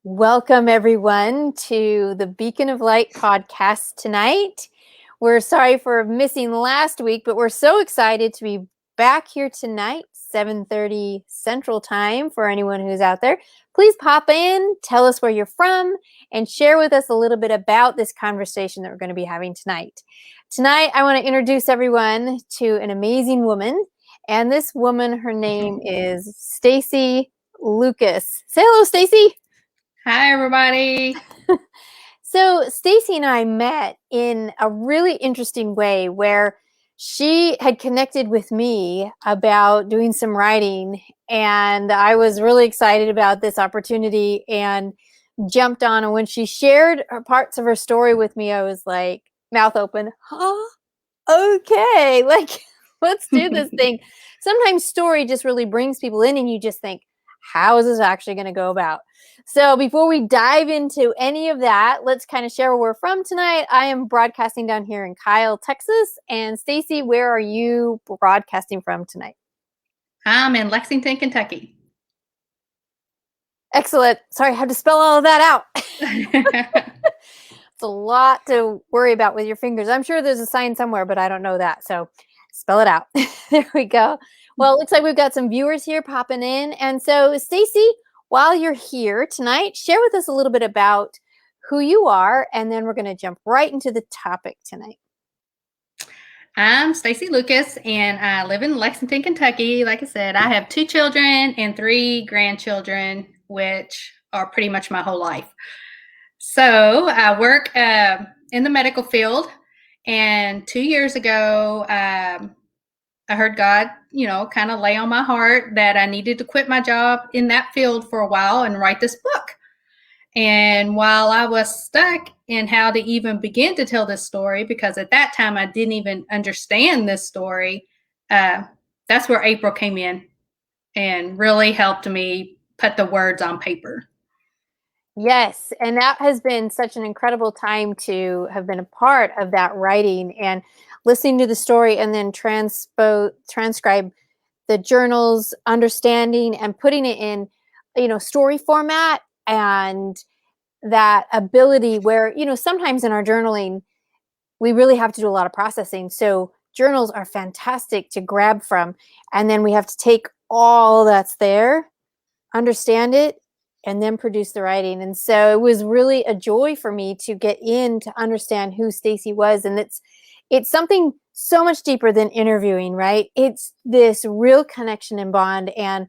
Welcome, everyone, to the Beacon of Light podcast tonight. We're sorry for missing last week, but we're so excited to be back here tonight, 7:30 Central Time, for anyone who's out there. Please pop in, tell us where you're from, and share with us a little bit about this conversation that we're going to be having tonight. Tonight, I want to introduce everyone to an amazing woman, and this woman, her name is Stacey Lucas. Say hello, Stacey. Hi, everybody. So Stacey and I met in a really interesting way where she had connected with me about doing some writing, and I was really excited about this opportunity and jumped on. And when she shared parts of her story with me, I was like, mouth open, huh? Okay, like, let's do this thing. Sometimes story just really brings people in and you just think, how is this actually going to go about? So before we dive into any of that, let's kind of share where we're from tonight. I am broadcasting down here in Kyle, Texas. And Stacey, where are you broadcasting from tonight? I'm in Lexington, Kentucky. Excellent. Sorry, I had to spell all of that out. It's a lot to worry about with your fingers. I'm sure there's a sign somewhere, but I don't know that. So spell it out. There we go. Well, it looks like we've got some viewers here popping in. And so, Stacey, while you're here tonight, share with us a little bit about who you are, and then we're going to jump right into the topic tonight. I'm Stacey Lucas, and I live in Lexington, Kentucky. Like I said, I have 2 children and 3 grandchildren, which are pretty much my whole life. So I work in the medical field, and 2 years ago, I heard God, kind of lay on my heart that I needed to quit my job in that field for a while and write this book. And while I was stuck in how to even begin to tell this story, because at that time I didn't even understand this story, that's where April came in and really helped me put the words on paper. Yes, and that has been such an incredible time to have been a part of that writing and listening to the story and then transcribe the journals, understanding and putting it in, story format, and that ability where, sometimes in our journaling, we really have to do a lot of processing. So journals are fantastic to grab from, and then we have to take all that's there, understand it, and then produce the writing. And so it was really a joy for me to get in to understand who Stacey was. And it's something so much deeper than interviewing, right? It's this real connection and bond. And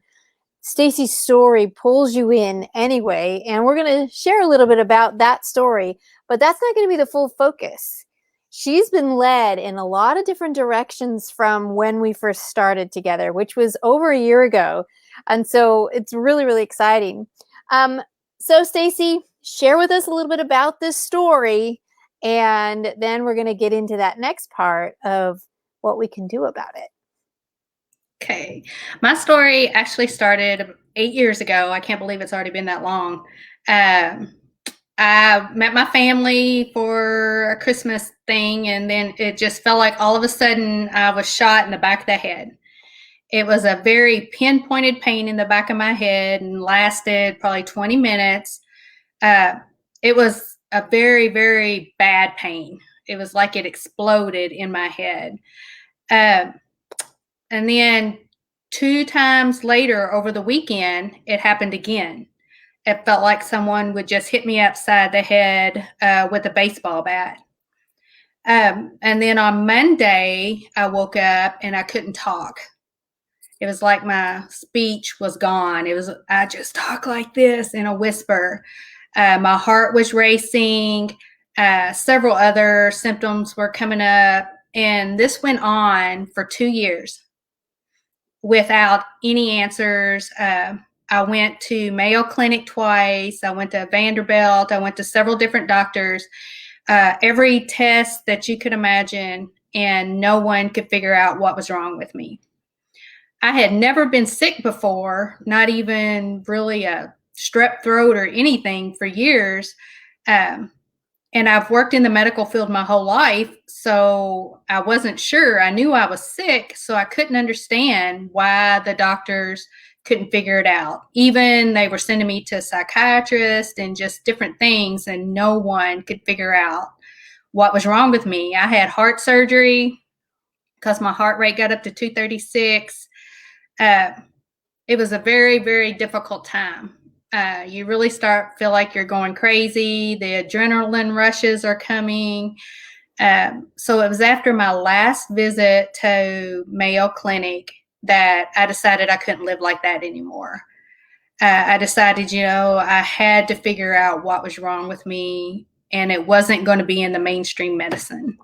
Stacey's story pulls you in anyway. And we're going to share a little bit about that story, but that's not going to be the full focus. She's been led in a lot of different directions from when we first started together, which was over a year ago. And so it's really, really exciting. So Stacey, share with us a little bit about this story, and then we're going to get into that next part of what we can do about it. Okay. My story actually started 8 years ago. I can't believe it's already been that long. I met my family for a Christmas thing, and then it just felt like all of a sudden I was shot in the back of the head. It was a very pinpointed pain in the back of my head and lasted probably 20 minutes. It was a very, very bad pain. It was like it exploded in my head. And then 2 times later over the weekend, it happened again. It felt like someone would just hit me upside the head with a baseball bat. And then on Monday, I woke up and I couldn't talk. It was like my speech was gone. I just talk like this in a whisper. My heart was racing. Several other symptoms were coming up. And this went on for 2 years without any answers. I went to Mayo Clinic twice. I went to Vanderbilt. I went to several different doctors, every test that you could imagine, and no one could figure out what was wrong with me. I had never been sick before, not even really a strep throat or anything for years. And I've worked in the medical field my whole life, so I wasn't sure. I knew I was sick, so I couldn't understand why the doctors couldn't figure it out. Even they were sending me to psychiatrists and just different things, and no one could figure out what was wrong with me. I had heart surgery because my heart rate got up to 236. It was a very, very difficult time. You really feel like you're going crazy. The adrenaline rushes are coming. So it was after my last visit to Mayo Clinic that I decided I couldn't live like that anymore. I decided, I had to figure out what was wrong with me, and it wasn't going to be in the mainstream medicine.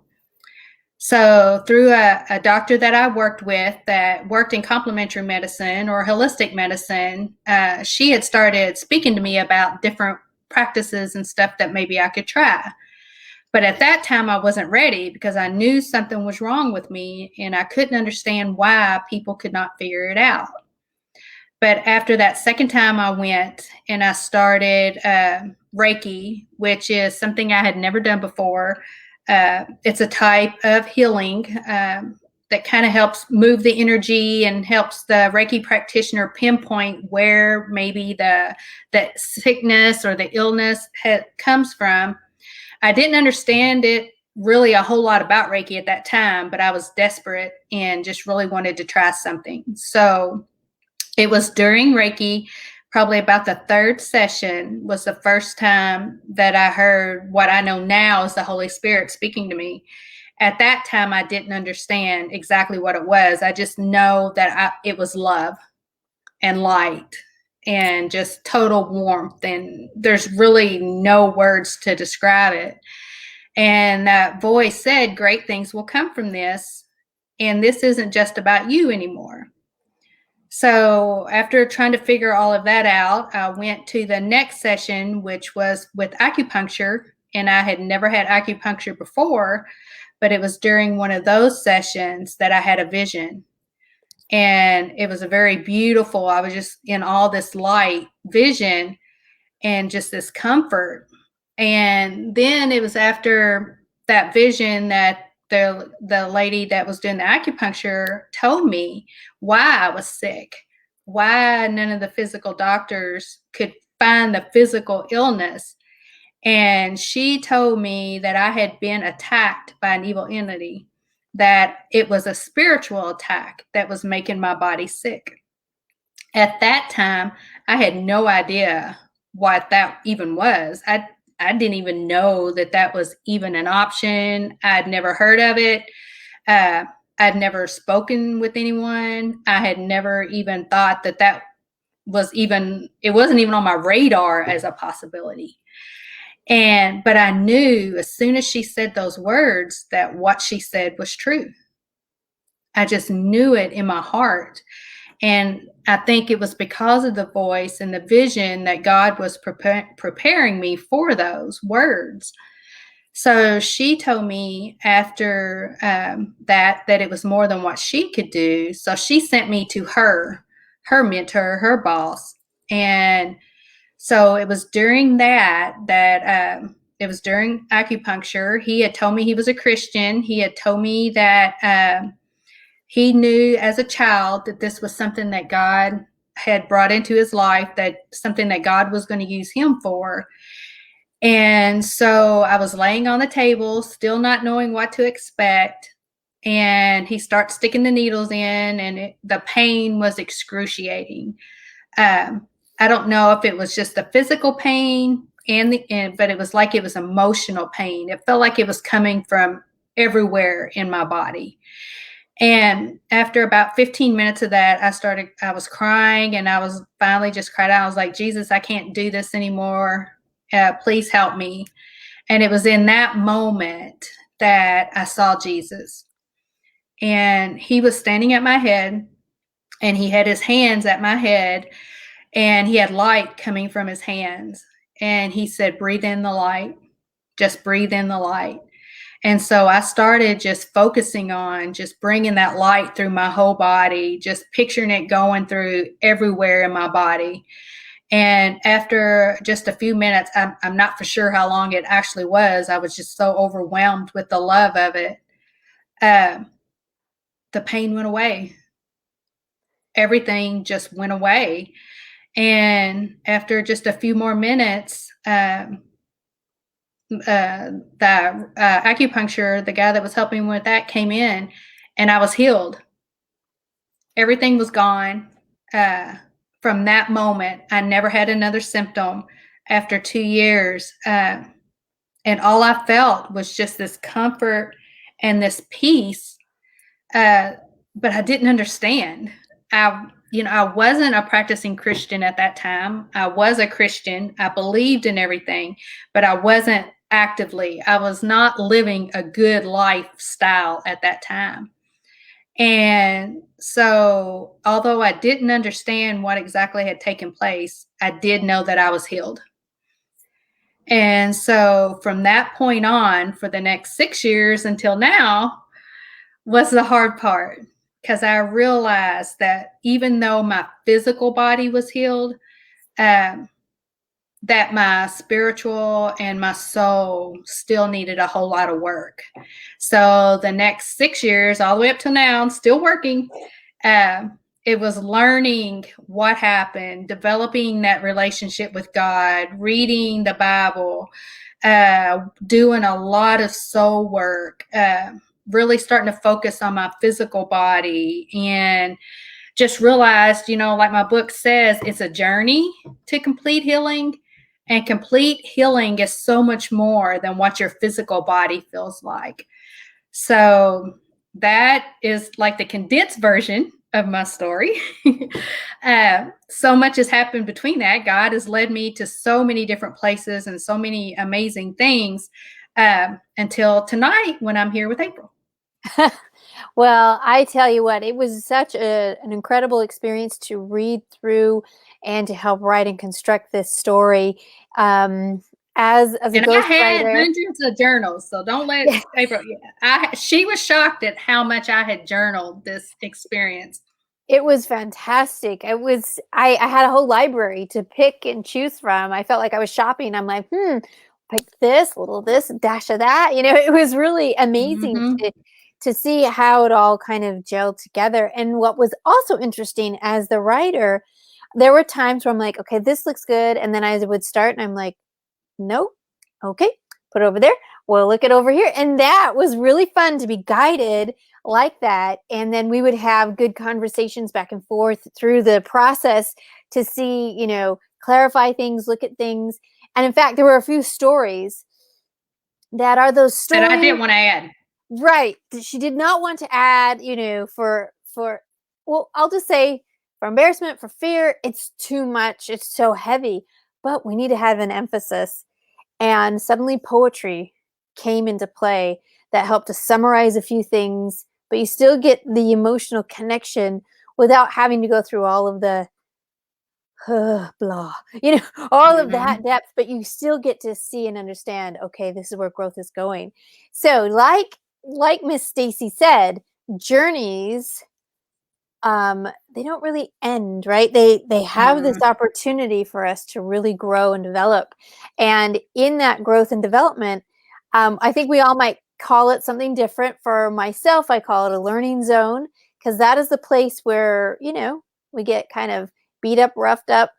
So through a doctor that I worked with that worked in complementary medicine or holistic medicine, she had started speaking to me about different practices and stuff that maybe I could try. But at that time, I wasn't ready because I knew something was wrong with me and I couldn't understand why people could not figure it out. But after that second time, I went and I started Reiki, which is something I had never done before. It's a type of healing that kind of helps move the energy and helps the Reiki practitioner pinpoint where maybe the sickness or the illness comes from. I didn't understand it really a whole lot about Reiki at that time, but I was desperate and just really wanted to try something. So it was during Reiki, probably about the third session was the first time that I heard what I know now is the Holy Spirit speaking to me. At that time, I didn't understand exactly what it was. I just know that it was love and light and just total warmth. And there's really no words to describe it. And that voice said, great things will come from this. And this isn't just about you anymore. So after trying to figure all of that out, I went to the next session, which was with acupuncture. And I had never had acupuncture before, but it was during one of those sessions that I had a vision. And it was a very beautiful, I was just in all this light vision and just this comfort. And then it was after that vision that the lady that was doing the acupuncture told me why I was sick, why none of the physical doctors could find the physical illness. And she told me that I had been attacked by an evil entity, that it was a spiritual attack that was making my body sick. At that time, I had no idea what that even was. I didn't even know that was even an option. I'd never heard of it. I'd never spoken with anyone. I had never even thought that was even, it wasn't even on my radar as a possibility. But I knew as soon as she said those words that what she said was true. I just knew it in my heart. And I think it was because of the voice and the vision that God was preparing me for those words. So she told me after that it was more than what she could do. So she sent me to her mentor, her boss. And so it was during that it was during acupuncture. He had told me he was a Christian. He had told me that he knew as a child that this was something that God had brought into his life, that something that God was going to use him for. And so I was laying on the table, still not knowing what to expect. And he starts sticking the needles in, and the pain was excruciating. I don't know if it was just the physical pain, but it was like it was emotional pain. It felt like it was coming from everywhere in my body. And after about 15 minutes of that, I was crying, and I was finally just cried out. I was like, Jesus, I can't do this anymore. Please help me. And it was in that moment that I saw Jesus. And he was standing at my head, and he had his hands at my head, and he had light coming from his hands. And he said, breathe in the light. Just breathe in the light. And so I started just focusing on just bringing that light through my whole body, just picturing it going through everywhere in my body. And after just a few minutes, I'm not for sure how long it actually was. I was just so overwhelmed with the love of it. The pain went away. everything just went away. And after just a few more minutes, the acupuncture, the guy that was helping me with that, came in, and I was healed. Everything was gone. From that moment, I never had another symptom after 2 years. And all I felt was just this comfort and this peace. But I didn't understand. I wasn't a practicing Christian at that time. I was a Christian. I believed in everything, but I wasn't actively. I was not living a good lifestyle at that time. And so, although I didn't understand what exactly had taken place, I did know that I was healed. And so, from that point on, for the next 6 years until now, was the hard part, because I realized that even though my physical body was healed, um, that my spiritual and my soul still needed a whole lot of work. So the next 6 years, all the way up till now, I'm still working. It was learning what happened, developing that relationship with God, reading the Bible, doing a lot of soul work, really starting to focus on my physical body, and just realized, like my book says, it's a journey to complete healing. And complete healing is so much more than what your physical body feels like. So that is like the condensed version of my story. So much has happened between that. God has led me to so many different places and so many amazing things, until tonight when I'm here with April. Well, I tell you what, it was such an incredible experience to read through and to help write and construct this story. As a And I had ghostwriter, hundreds of journals, so don't let April. She was shocked at how much I had journaled this experience. it was fantastic. I had a whole library to pick and choose from. I felt like I was shopping. I'm like, pick this, little this, dash of that. It was really amazing Mm-hmm. to see how it all kind of gelled together. And what was also interesting as the writer, there were times where I'm like, okay, this looks good. And then I would start and I'm like, nope. Okay, put it over there. We'll look it over here. And that was really fun to be guided like that. And then we would have good conversations back and forth through the process to see, clarify things, look at things. And in fact, there were a few stories that are those That I stories. didn't want to add. Right. She did not want to add, well, I'll just say for embarrassment, for fear, it's too much. It's so heavy. But we need to have an emphasis. And suddenly poetry came into play that helped to summarize a few things, but you still get the emotional connection without having to go through all of the blah, all of Mm-hmm. that depth, but you still get to see and understand, okay, this is where growth is going. So like Miss Stacey said, journeys, they don't really end, right? They have this opportunity for us to really grow and develop. And in that growth and development, I think we all might call it something different. For myself, I call it a learning zone, because that is the place where, we get kind of beat up, roughed up,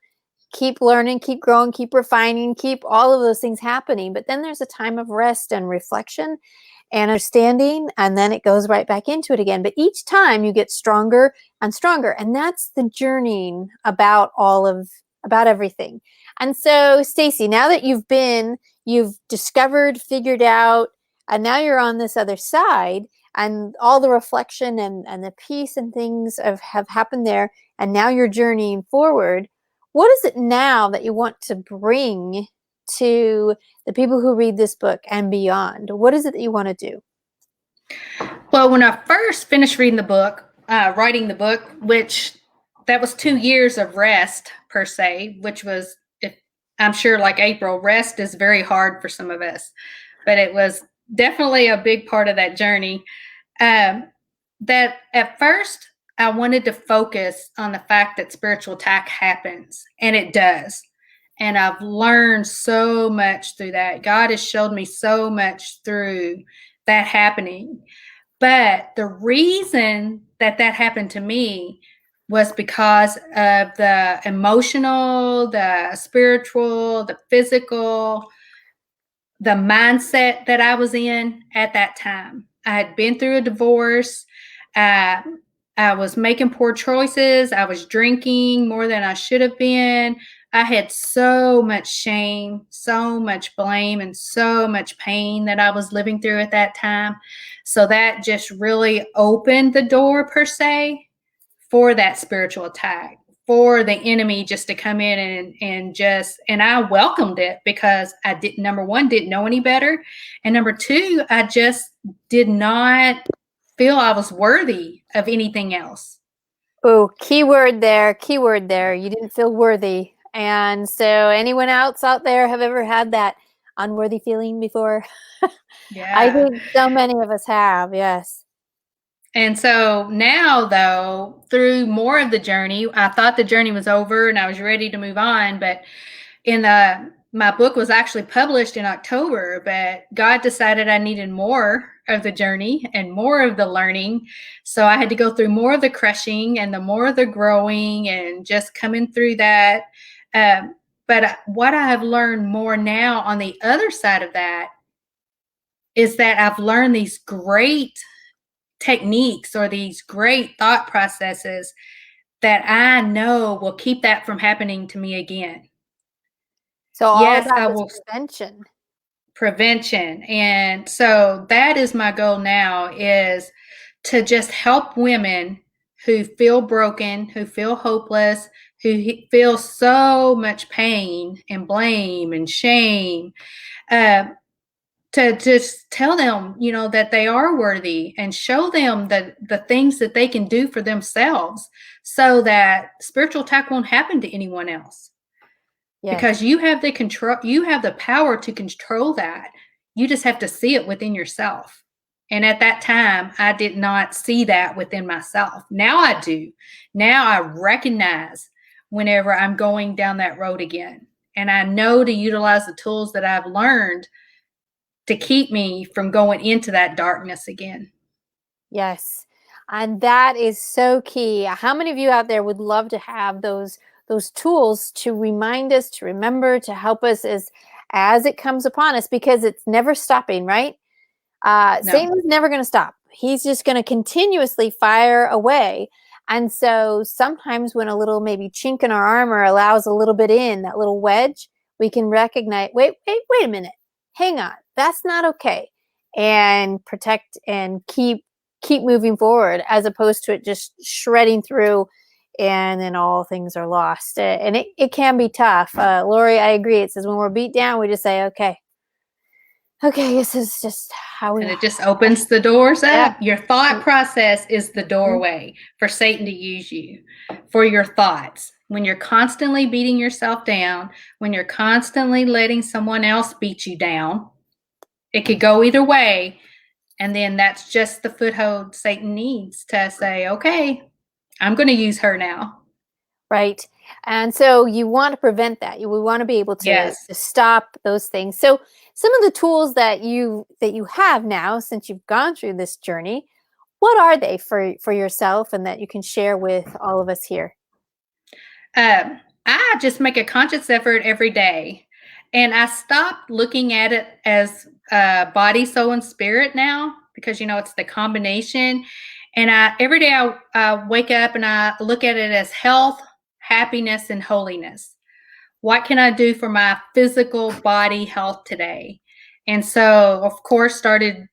keep learning, keep growing, keep refining, keep all of those things happening. But then there's a time of rest and reflection and understanding, and then it goes right back into it again. But each time you get stronger and stronger, and that's the journeying about everything. And so, Stacey, now that you've discovered, figured out, and now you're on this other side, and all the reflection and the peace and things have happened there, and now you're journeying forward. What is it now that you want to bring to the people who read this book and beyond? What is it that you want to do? Well, when I first finished reading the book, writing the book, which that was 2 years of rest per se, which was, I'm sure, like April, rest is very hard for some of us, but it was definitely a big part of that journey. That at first I wanted to focus on the fact that spiritual attack happens, and it does. And I've learned so much through that. God has showed me so much through that happening. But the reason that happened to me was because of the emotional, the spiritual, the physical, the mindset that I was in at that time. I had been through a divorce. Uh, I was making poor choices. I was drinking more than I should have been. I had so much shame, so much blame, and so much pain that I was living through at that time. So that just really opened the door, per se, for that spiritual attack, for the enemy just to come in and I welcomed it, because I didn't, number one, didn't know any better, and number two, I just did not feel I was worthy of anything else. Oh, keyword there, keyword there. You didn't feel worthy. And so anyone else out there have ever had that unworthy feeling before? I Yeah. think so many of us have, yes. And so now, though, through more of the journey, I thought the journey was over and I was ready to move on. But my book was actually published in October, but God decided I needed more of the journey and more of the learning. So I had to go through more of the crushing and the more of the growing and just coming through that. But what I have learned more now on the other side of that is that I've learned these great techniques or these great thought processes that I know will keep that from happening to me again. So all Yes, about I this will. prevention. Prevention. And so that is my goal now, is to just help women who feel broken, who feel hopeless, who feel so much pain and blame and shame, uh, to just tell them, that they are worthy, and show them the things that they can do for themselves, so that spiritual attack won't happen to anyone else, Yes. because you have the control, you have the power to control that. You just have to see it within yourself. And at that time, I did not see that within myself. Now I do. Now I recognize whenever I'm going down that road again, and I know to utilize the tools that I've learned to keep me from going into that darkness again. Yes. And that is so key. How many of you out there would love to have those tools to remind us, to remember, to help us as it comes upon us, because it's never stopping, right? No. Satan's never going to stop. He's just going to continuously fire away. And so sometimes when a little maybe chink in our armor allows a little bit in, that little wedge, we can recognize, wait a minute. Hang on. That's not okay. And protect and keep moving forward, as opposed to it just shredding through and then all things are lost. And it can be tough. Lori, I agree. It says when we're beat down, we just say, okay, this is just how we And are. it just opens the doors Yeah. up. Your thought process is the doorway for Satan to use you, for your thoughts. When you're constantly beating yourself down, when you're constantly letting someone else beat you down, it could go either way. And then that's just the foothold Satan needs to say, okay, I'm going to use her now. Right. And so you want to prevent that. We want to be able Yes. to stop those things. So some of the tools that you have now, since you've gone through this journey, what are they for yourself and that you can share with all of us here? I just make a conscious effort every day. And I stopped looking at it as body, soul, and spirit now, because, it's the combination. And every day I wake up and I look at it as health, happiness, and holiness. What can I do for my physical body health today? And so, of course, started,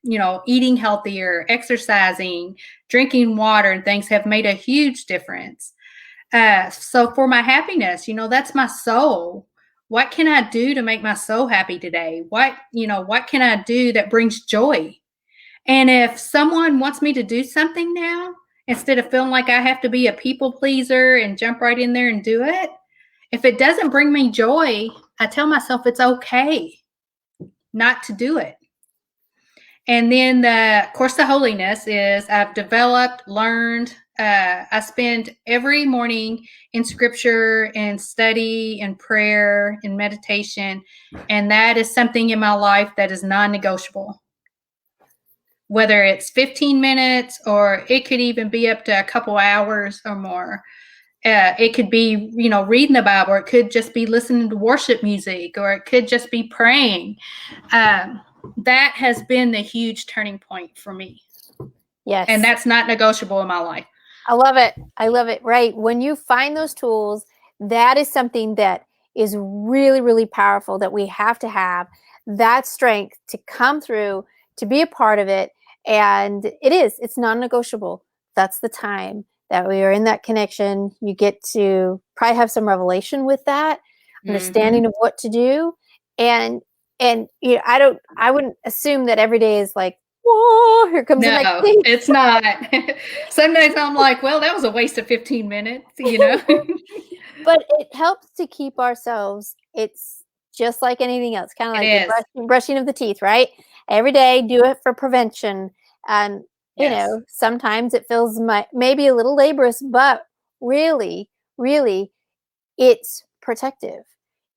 eating healthier, exercising, drinking water, and things have made a huge difference. So for my happiness, that's my soul. What can I do to make my soul happy today? What can I do that brings joy? And if someone wants me to do something now, instead of feeling like I have to be a people pleaser and jump right in there and do it, if it doesn't bring me joy, I tell myself it's okay not to do it. And then of course, the holiness is I've developed, learned. I spend every morning in scripture and study and prayer and meditation. And that is something in my life that is non-negotiable. whether it's 15 minutes or it could even be up to a couple hours or more. It could be, reading the Bible, or it could just be listening to worship music, or it could just be praying. That has been the huge turning point for me. Yes. And that's not negotiable in my life. I love it. I love it. Right. When you find those tools, that is something that is really, really powerful, that we have to have that strength to come through, to be a part of it. And it's non-negotiable. That's the time that we are in that connection. You get to probably have some revelation with that, understanding of what to do. And I wouldn't assume that every day is like, whoa, here comes the next thing. It's not. Some days I'm like, well, that was a waste of 15 minutes, But it helps to keep ourselves, it's just like anything else, kind of like the brushing of the teeth, right? Every day, do it for prevention. And, sometimes it feels maybe a little laborious, but really, really, it's protective.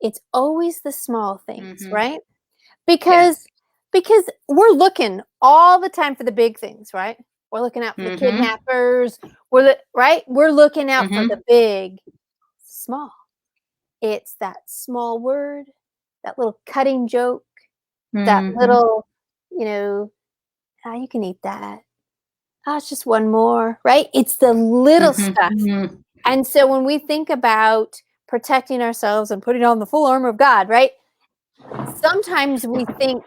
It's always the small things, right? Because we're looking all the time for the big things, right? We're looking out for the kidnappers. We're looking out for the big. Small. It's that small word, that little cutting joke, that little, you can eat that. Oh, it's just one more, right? It's the little stuff. And so when we think about protecting ourselves and putting on the full armor of God, right? Sometimes we think,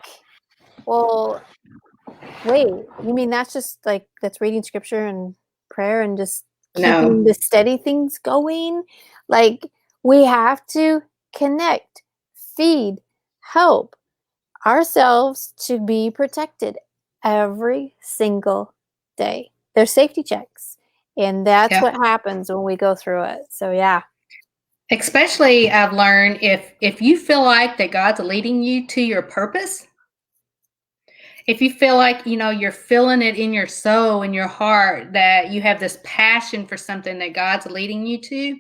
well, wait, you mean that's reading scripture and prayer and just keeping the steady things going? Like, we have to connect, feed, help ourselves to be protected every single day. There's safety checks, and that's what happens when we go through it. So, yeah. Especially, I've learned, if you feel like that God's leading you to your purpose, if you feel like, you're feeling it in your soul, in your heart, that you have this passion for something that God's leading you to,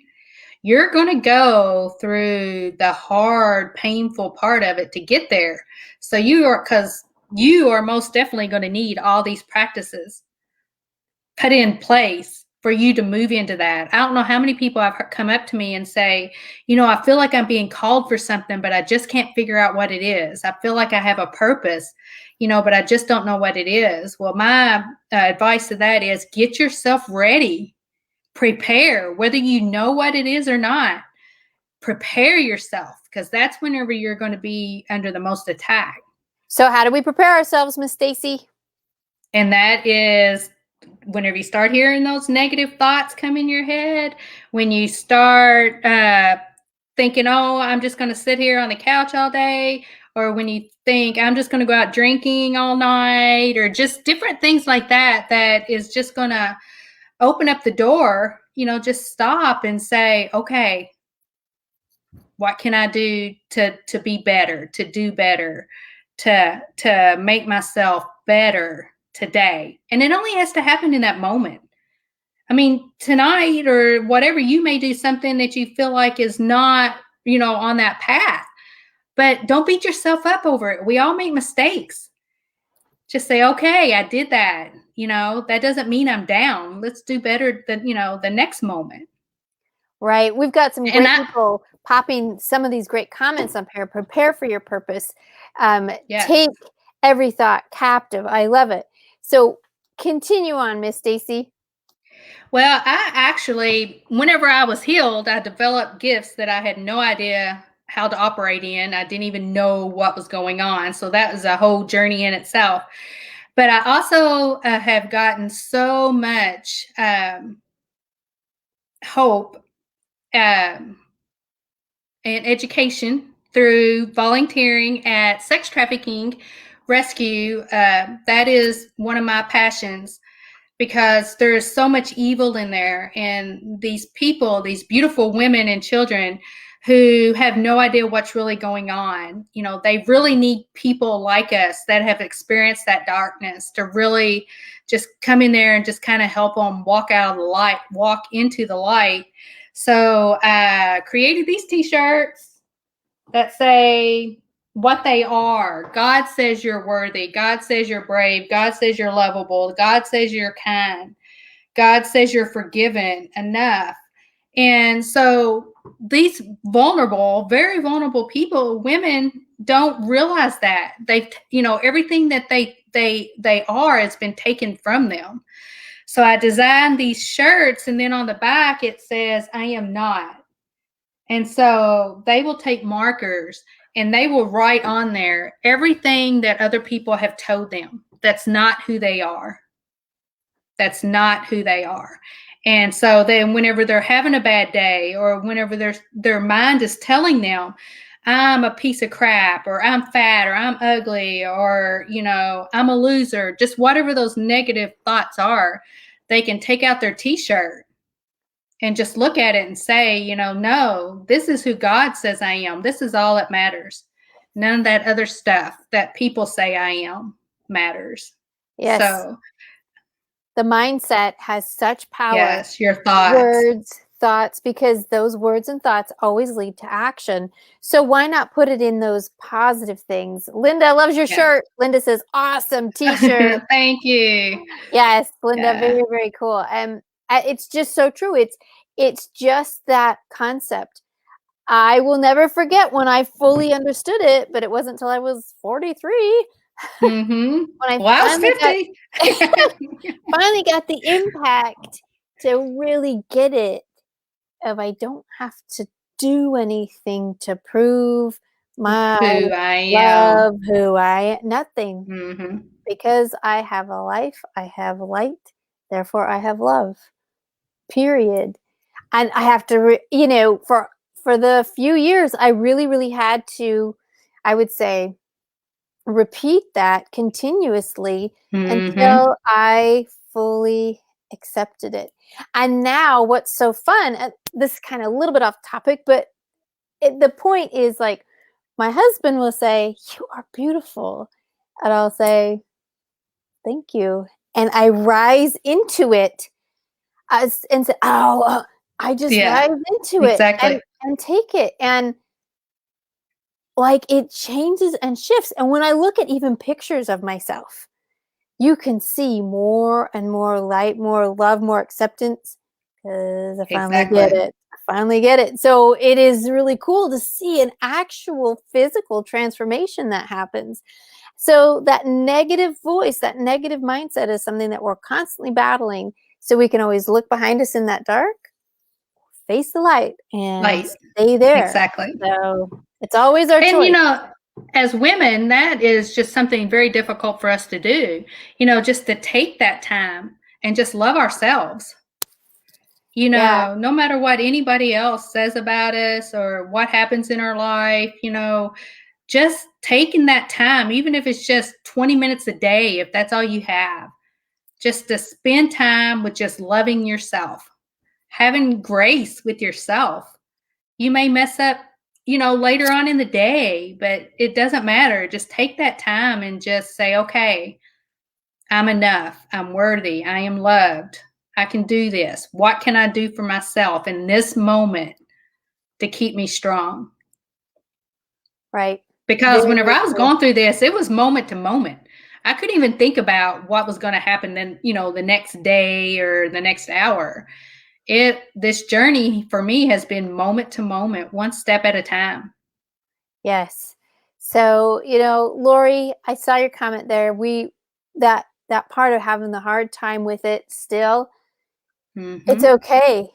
you're going to go through the hard, painful part of it to get there. So because you are most definitely going to need all these practices put in place for you to move into that. I don't know how many people have come up to me and say, I feel like I'm being called for something, but I just can't figure out what it is. I feel like I have a purpose, but I just don't know what it is. Well, my advice to that is get yourself ready. Prepare, whether you know what it is or not. Prepare yourself, because that's whenever you're going to be under the most attack. So how do we prepare ourselves, Miss Stacey? And that is whenever you start hearing those negative thoughts come in your head, when you start thinking, oh, I'm just going to sit here on the couch all day, or when you think I'm just going to go out drinking all night, or just different things like that, that is just going to open up the door, just stop and say, okay, what can I do to be better, to do better, to make myself better today? And it only has to happen in that moment. I mean, tonight or whatever, you may do something that you feel like is not, on that path, but don't beat yourself up over it. We all make mistakes. Just say, okay, I did that. That doesn't mean I'm down. Let's do better than, the next moment. Right. We've got some great people popping some of these great comments up here. Prepare for your purpose. Take every thought captive. I love it. So continue on, Miss Stacey. Well, I actually, whenever I was healed, I developed gifts that I had no idea how to operate in. I didn't even know what was going on. So that was a whole journey in itself. But I also have gotten so much hope and education through volunteering at sex trafficking rescue. That is one of my passions, because there is so much evil in there, and these people, these beautiful women and children who have no idea what's really going on. They really need people like us that have experienced that darkness to really just come in there and just kind of help them walk out of the light, walk into the light. So I created these t-shirts that say, what they are. God says you're worthy. God says you're brave. God says you're lovable. God says you're kind. God says you're forgiven enough. And so these vulnerable, very vulnerable people, women don't realize that. They, everything that they are has been taken from them. So I designed these shirts, and then on the back it says I am not. And so they will take markers and they will write on there everything that other people have told them. That's not who they are. That's not who they are. And so then whenever they're having a bad day, or whenever their mind is telling them, I'm a piece of crap, or I'm fat, or I'm ugly, or, I'm a loser, just whatever those negative thoughts are, they can take out their t-shirt and just look at it and say, no, this is who God says I am. This is all that matters. None of that other stuff that people say I am matters. Yes. So, The mindset has such power. yes, your thoughts. Words, thoughts, because those words and thoughts always lead to action. So why not put it in those positive things? Linda loves your Yeah. shirt. Linda says, awesome t-shirt. Thank you. Yes, Linda, Yeah. very, very cool. And it's just so true. It's just that concept. I will never forget when I fully understood it, but it wasn't until I was 43 Mm-hmm. when I Well, I was finally got 50. finally got the impact to really get it, of I don't have to do anything to prove my Who I am. love, who I am, nothing. Mm-hmm. Because I have a life, I have light, therefore I have love. Period. And I have to, for the few years, I really, really had to, I would say, repeat that continuously Mm-hmm. until I fully accepted it. And now, what's so fun, this is kind of a little bit off topic, but the point is, like, my husband will say, "You are beautiful," and I'll say, "Thank you," and I rise into it and say, "Oh, I just Yeah, rise into it exactly. and take it," and like it changes and shifts. And when I look at even pictures of myself, you can see more and more light, more love, more acceptance, because I finally get Exactly. it. I finally get it. So it is really cool to see an actual physical transformation that happens. So that negative voice, that negative mindset is something that we're constantly battling. So we can always look behind us in that dark, face the light, and Like, stay there. exactly. So it's always our And, choice. as women, that is just something very difficult for us to do, just to take that time and just love ourselves. Yeah, No matter what anybody else says about us or what happens in our life, just taking that time, even if it's just 20 minutes a day, if that's all you have, just to spend time with just loving yourself, having grace with yourself. You may mess up, later on in the day, but it doesn't matter. Just take that time and just say, okay, I'm enough. I'm worthy. I am loved. I can do this. What can I do for myself in this moment to keep me strong? right. Because Very, whenever very I was true. going through this, it was moment to moment. I couldn't even think about what was going to happen then, the next day or the next hour. This journey for me has been moment to moment, one step at a time. Yes. So, Lori, I saw your comment there. That part of having the hard time with it still, it's Mhm. okay.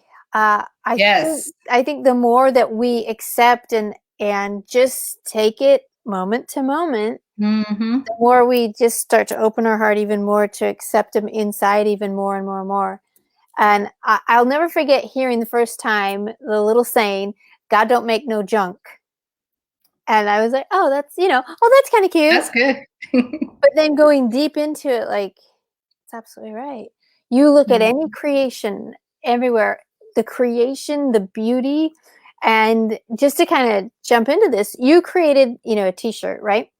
Yes. I think the more that we accept and just take it moment to moment, Mhm. the more we just start to open our heart even more to accept them inside even more and more and more. And I'll never forget hearing the first time the little saying, "God don't make no junk." And I was like, "Oh, that's kind of cute." That's good. But then going deep into it, like, it's absolutely right. You look at any Mhm. creation everywhere, the creation, the beauty, and just to kind of jump into this, you created, a t-shirt, right?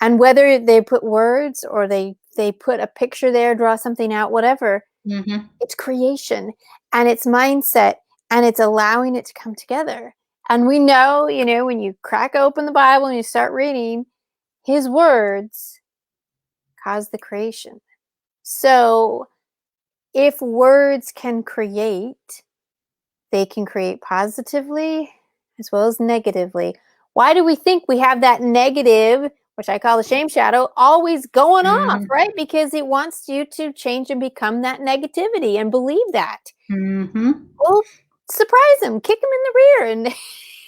And whether they put words or they put a picture there, draw something out, whatever, Mhm. it's creation and it's mindset and it's allowing it to come together. And we know, when you crack open the Bible and you start reading, his words cause the creation. So if words can create, they can create positively as well as negatively. Why do we think we have that negative, which I call the shame shadow, always going off, Mhm. right? Because it wants you to change and become that negativity and believe that. Mhm. Well, surprise him, kick him in the rear, and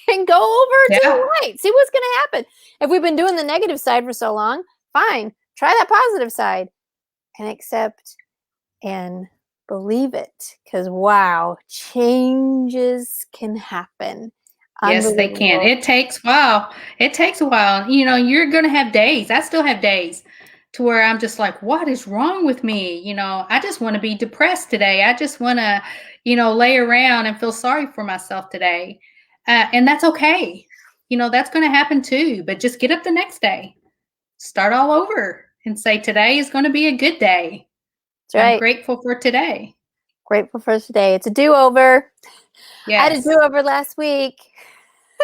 and go over to Yeah. the right. See what's going to happen. If we've been doing the negative side for so long, fine. Try that positive side and accept and believe it. Because, wow, changes can happen. Yes, they can. Unbelievable. It takes a while. It takes a while. You're going to have days. I still have days to where I'm just like, what is wrong with me? I just want to be depressed today. I just want to, lay around and feel sorry for myself today. And that's okay. That's going to happen too. But just get up the next day, start all over and say, today is going to be a good day. That's I'm right. grateful for today. Grateful for today. It's a do-over. I had a Yes. do-over last week.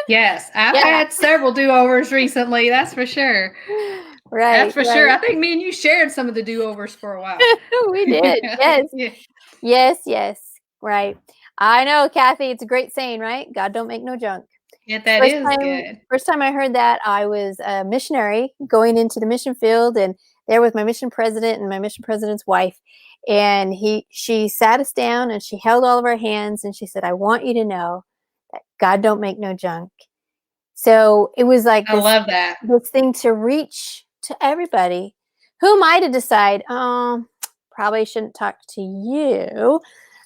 Yes. I've Yeah. had several do-overs recently. That's for sure. That's Right, for sure. right. I think me and you shared some of the do-overs for a while. We did. Yes. Yeah. Yes, yes. Right. I know, Kathy, it's a great saying, right? God don't make no junk. Yeah, that First is time good. first time I heard that, I was a missionary going into the mission field and there with my mission president and my mission president's wife. And she sat us down and she held all of our hands and she said, I want you to know that God don't make no junk. So it was like I love that. this thing to reach to everybody. Who am I to decide, probably shouldn't talk to you,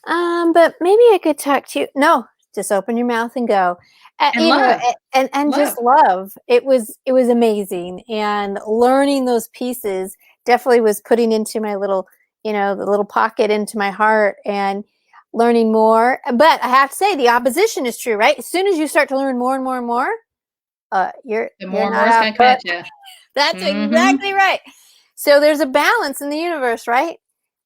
but maybe I could talk to you. No, just open your mouth and go. And love. And Love. just love. It was amazing, and learning those pieces definitely was putting into my little, the little pocket into my heart and learning more. But I have to say, the opposition is true, right? As soon as you start to learn more and more and more, The you're more and not more is out. gonna come But at you. that's Mhm. exactly right. So there's a balance in the universe, right?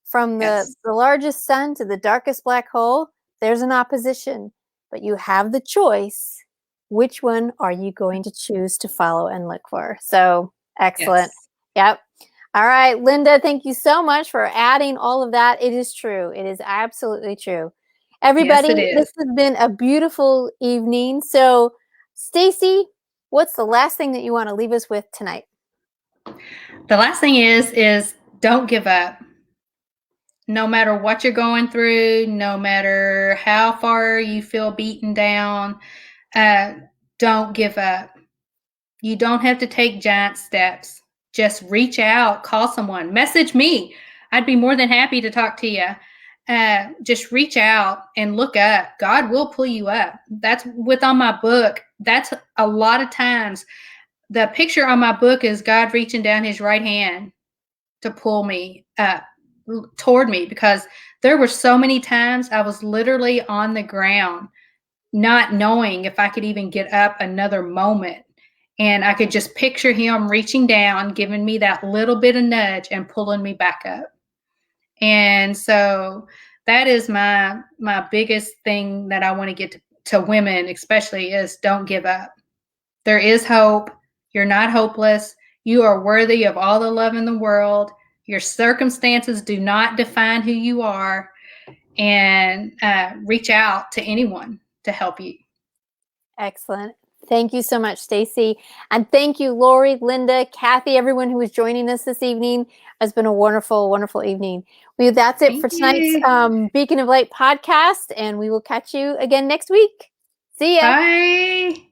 From the Yes. the largest sun to the darkest black hole, there's an opposition, but you have the choice. Which one are you going to choose to follow and look for? So excellent. Yes. Yep. All right, Linda, thank you so much for adding all of that. It is true. It is absolutely true. Yes, Everybody, it this is. has been a beautiful evening. So, Stacey, what's the last thing that you want to leave us with tonight? The last thing is don't give up. No matter what you're going through, no matter how far you feel beaten down, uh, don't give up. You don't have to take giant steps. Just reach out, call someone, message me. I'd be more than happy to talk to you. Just reach out and look up. God will pull you up. That's with on my book. That's a lot of times. The picture on my book is God reaching down his right hand to pull me up toward me because there were so many times I was literally on the ground not knowing if I could even get up another moment. And I could just picture him reaching down, giving me that little bit of nudge and pulling me back up. And so that is my biggest thing that I want to get to women, especially, is don't give up. There is hope. You're not hopeless. You are worthy of all the love in the world. Your circumstances do not define who you are. And reach out to anyone to help you. Excellent. Thank you so much, Stacey. And thank you, Lori, Linda, Kathy, everyone who was joining us this evening. It's been a wonderful, wonderful evening. That's it Thank for tonight's you. Beacon of Light podcast, and we will catch you again next week. See ya. Bye.